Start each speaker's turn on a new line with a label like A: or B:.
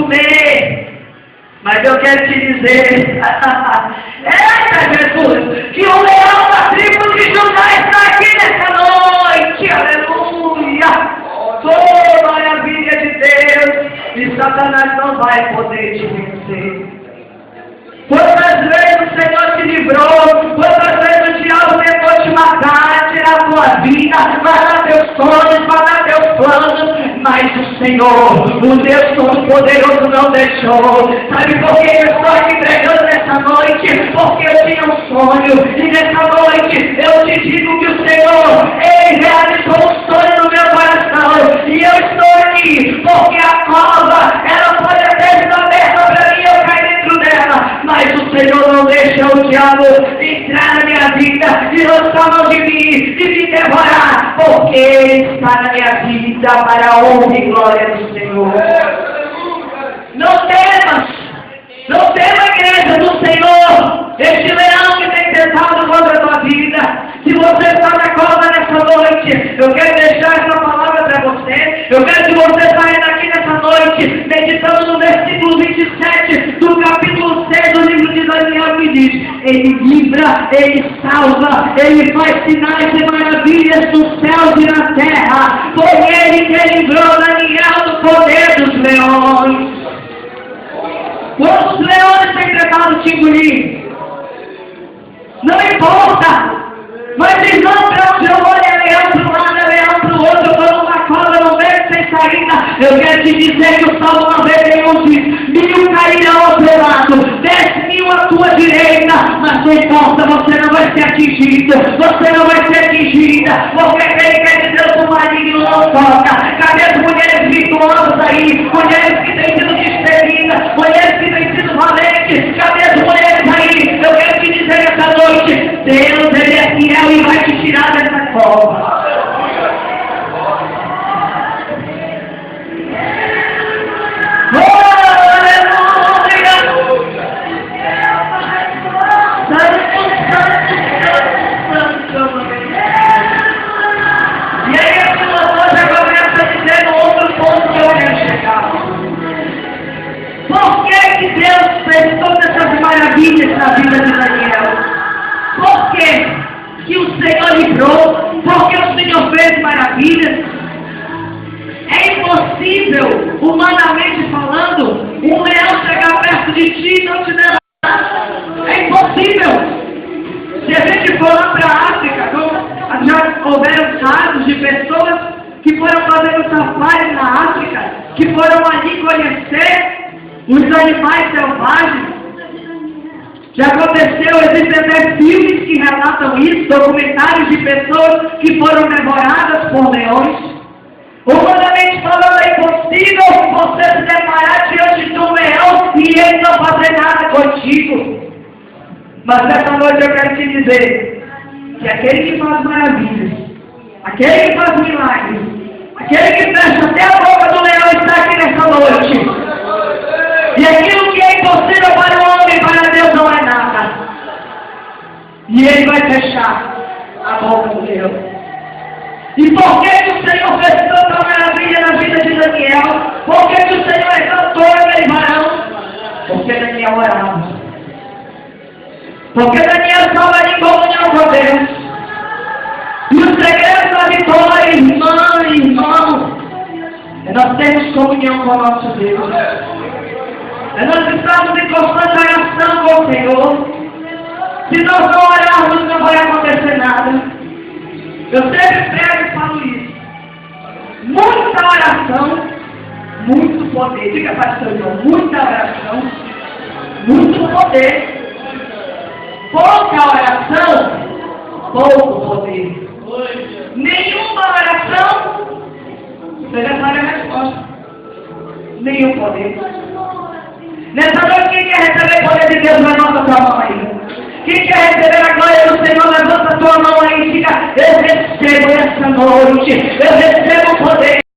A: comer. Mas eu quero te dizer, eita Jesus, que o leão da tribo de Judá está aqui nessa noite, aleluia. Oh, maravilha de Deus, e Satanás não vai poder te vencer. Quantas vezes o Senhor te livrou, quantas vezes o diabo tentou te matar, tirar a tua vida, matar teus sonhos, matar teus planos, mas o Senhor, o Deus Todo-Poderoso não deixou. Sabe por que eu estou aqui pregando nessa noite? Porque eu tinha um sonho, e nessa noite eu te digo que o Senhor, Ele realizou um sonho no meu coração, e eu estou aqui, porque a cova, ela pode até estar aberta para mim, eu caí dentro dela, mas o Senhor não deixa o diabo entrar na minha vida e lançar a mão de mim e me devorar, porque Ele está na minha vida para a honra e glória do Senhor. Não temas, não tema a igreja do Senhor, este leão que tem tentado contra a tua vida. Se você está na cova nessa noite, eu quero deixar essa palavra para você. Eu quero que você saia daqui nessa noite meditando no versículo 27 do capítulo 6 do livro de Daniel, que diz: Ele livra, Ele salva, Ele faz sinais e maravilhas nos céus e na terra. Foi Ele que livrou Daniel do poder dos leões. Quantos leões têm tentado te engolir? Não importa, mas eles não para onde eu olho, é leão para um lado, é leão para o outro, eu estou numa cova, não vejo sem saída. Eu quero te dizer que o Salmo 91 diz: 1000 cairão ao teu lado, 10.000 à tua direita, mas não importa, você não vai ser atingido, você não vai ser atingida, porque aquele que é de Deus, o maligno não toca. Cadê as mulheres virtuosas aí, mulheres que têm sido despedidas, mulheres que têm sido valentes, cadê as mulheres aí? Eu quero te dizer essa noite, Deus, Ele é fiel e vai te tirar dessa cova. Fez todas essas maravilhas na vida de Daniel. Por quê? Que o Senhor livrou, porque o Senhor fez maravilhas. É impossível, humanamente falando, um leão chegar perto de ti e não te levar. É impossível. Se a gente for lá para a África, já houveram casos de pessoas que foram fazer um safari na África, que foram ali conhecer os animais selvagens. Já aconteceu, existem até filmes que relatam isso, documentários de pessoas que foram devoradas por leões. Humanamente falando, é impossível você se deparar diante de um leão e ele não fazer nada contigo. Mas nessa noite eu quero te dizer que aquele que faz maravilhas, aquele que faz milagres, aquele que fecha até a boca do leão está aqui nessa noite. E aquilo que é impossível para o homem, para Deus não é nada. E Ele vai fechar a boca do leão. E por que o Senhor fez tanta maravilha na vida de Daniel? Por que o Senhor exaltou aquele varão? Porque Daniel orava. Porque Daniel estava em comunhão com Deus. E o segredo da vitória, irmão, é nós termos comunhão com o nosso Deus. Nós estamos em constante oração com o Senhor. Se nós não orarmos, não vai acontecer nada. Eu sempre prego e falo isso. Muita oração, muito poder. Diga para o seu irmão, muita oração, muito poder. Pouca oração, pouco poder. Nenhuma oração, você já sabe a resposta. Nenhum poder. Nessa noite, quem quer receber o poder de Deus, levanta a tua mão aí. Quem quer receber a glória do Senhor, levanta a tua mão aí e diga: eu recebo essa noite, eu recebo o poder.